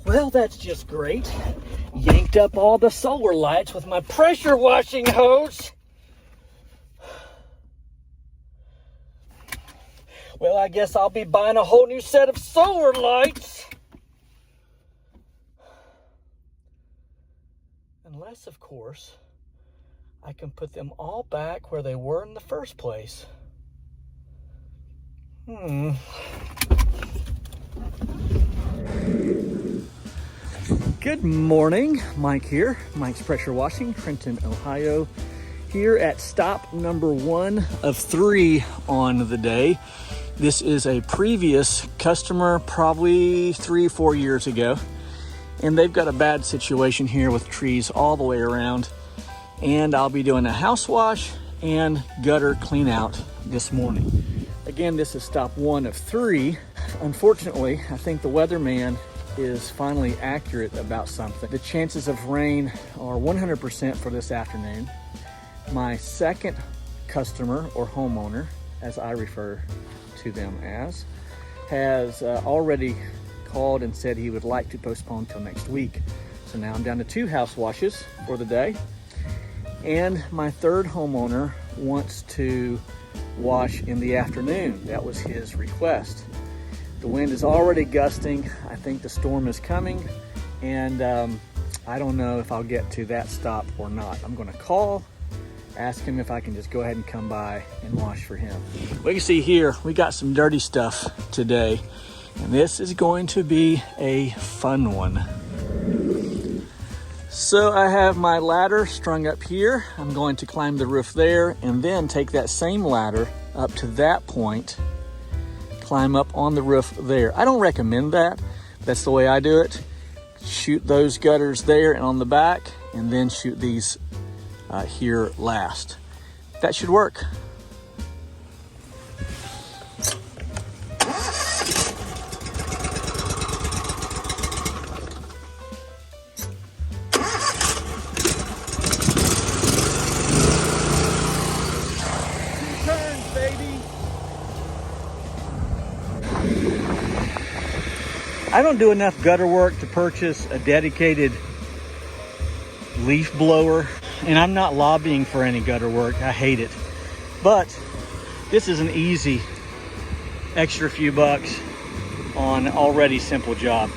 Well, that's just great. Yanked up all the solar lights with my pressure washing hose. Well, I guess I'll be buying a whole new set of solar lights. Unless, of course, I can put them all back where they were in the first place. Good morning, Mike here. Mike's Pressure Washing, Trenton, Ohio. Here at stop number 1 of 3 on the day. This is a previous customer, probably 3-4 years ago. And they've got a bad situation here with trees all the way around. And I'll be doing a house wash and gutter clean out this morning. Again, this is stop 1 of 3. Unfortunately, I think the weatherman is finally accurate about something. The chances of rain are 100% for this afternoon. My second customer or homeowner, as I refer to them as, has already called and said he would like to postpone till next week. So now I'm down to 2 house washes for the day. And my third homeowner wants to wash in the afternoon. That was his request. The wind is already gusting. I think the storm is coming, and I don't know if I'll get to that stop or not. I'm gonna call, ask him if I can just go ahead and come by and wash for him. We can see here, we got some dirty stuff today, and this is going to be a fun one. So I have my ladder strung up here. I'm going to climb the roof there and then take that same ladder up to that point, climb up on the roof there. I don't recommend that. That's the way I do it. Shoot those gutters there and on the back, and then shoot these here last. That should work. I don't do enough gutter work to purchase a dedicated leaf blower, and I'm not lobbying for any gutter work. I hate it. But this is an easy extra few bucks on an already simple job.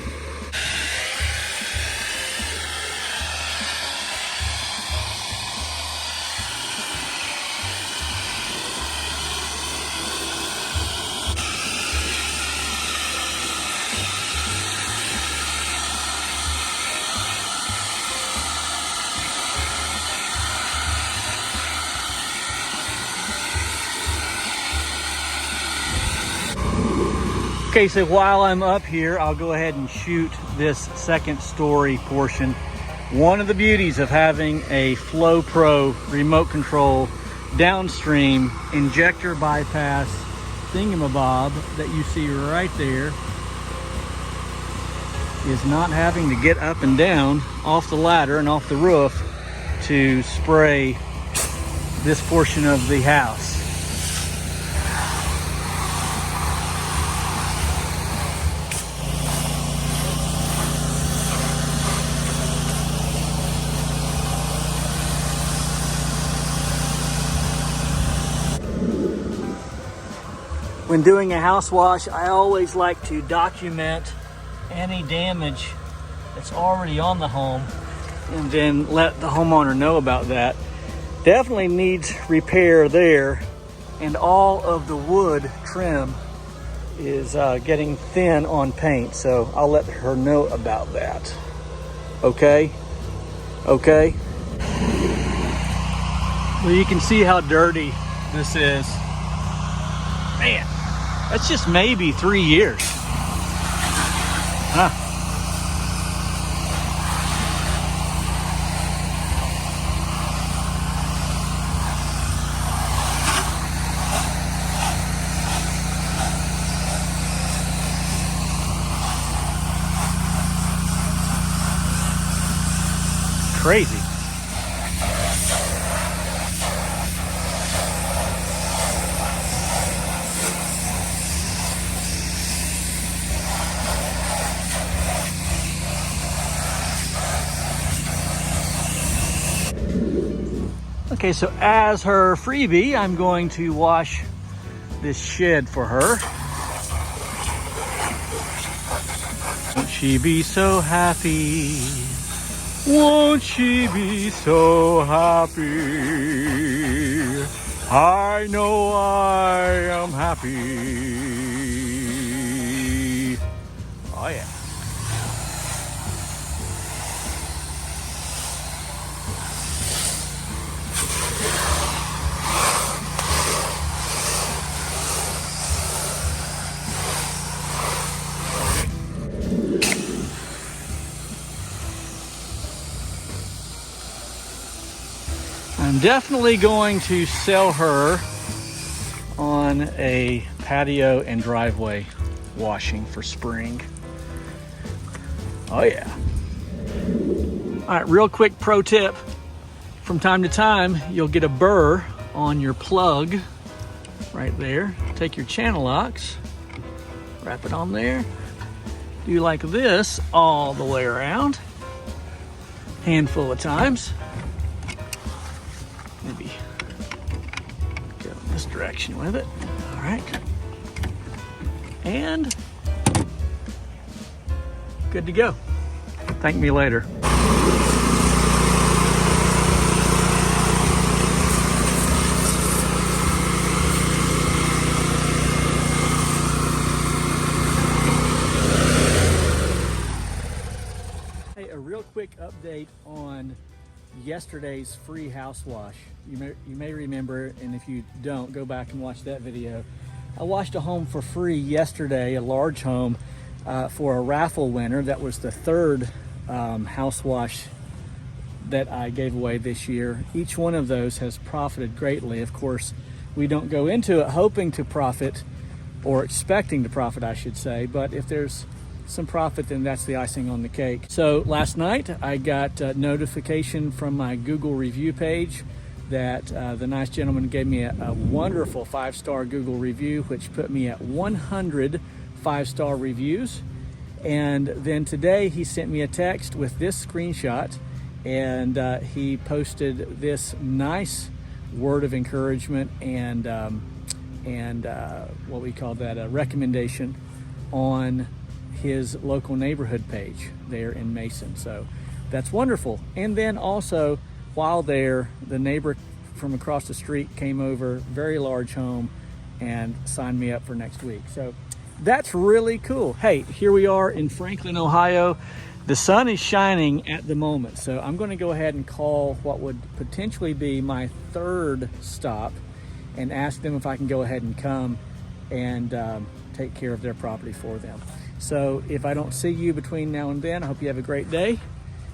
Okay, so while I'm up here, I'll go ahead and shoot this second story portion. One of the beauties of having a Flow Pro remote control downstream injector bypass thingamabob that you see right there is not having to get up and down off the ladder and off the roof to spray this portion of the house. When doing a house wash, I always like to document any damage that's already on the home and then let the homeowner know about that. Definitely needs repair there, and all of the wood trim is getting thin on paint, so I'll let her know about that. Okay? Okay? Well, you can see how dirty this is. Man. That's just maybe 3 years. Huh. Crazy. Okay, so as her freebie, I'm going to wash this shed for her. Won't she be so happy? Won't she be so happy? I know I am happy. Oh yeah. I'm definitely going to sell her on a patio and driveway washing for spring. Oh yeah. All right, real quick pro tip. From time to time, you'll get a burr on your plug right there. Take your channel locks, wrap it on there. Do like this all the way around. Handful of times. Maybe go in this direction with it. All right. And good to go. Thank me later. Hey, a real quick update on yesterday's free house wash. You may remember, and if you don't, go back and watch that video. I washed a home for free yesterday, a large home, for a raffle winner. That was the third house wash that I gave away this year. Each one of those has profited greatly. Of course, we don't go into it hoping to profit, or expecting to profit, I should say, but if there's some profit, then that's the icing on the cake. So last night I got a notification from my Google review page that the nice gentleman gave me a wonderful 5-star Google review, which put me at 100 5-star reviews. And then today he sent me a text with this screenshot, and he posted this nice word of encouragement and what we call that, a recommendation on his local neighborhood page there in Mason. So that's wonderful. And then also, while there, the neighbor from across the street came over, very large home, and signed me up for next week. So that's really cool. Hey, here we are in Franklin, Ohio. The sun is shining at the moment, so I'm going to go ahead and call what would potentially be my third stop and ask them if I can go ahead and come and take care of their property for them. So if I don't see you between now and then, I hope you have a great day.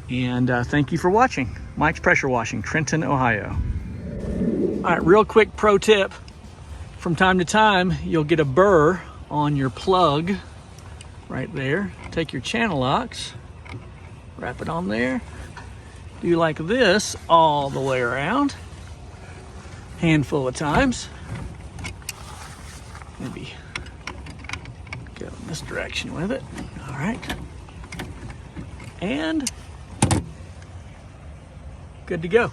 And thank you for watching. Mike's Pressure Washing, Trenton, Ohio. All right, real quick pro tip. From time to time, you'll get a burr on your plug right there. Take your channel locks, wrap it on there. Do like this all the way around. Handful of times. Maybe go in this direction with it. All right. And good to go.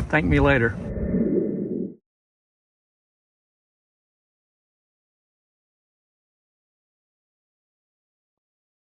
Thank me later.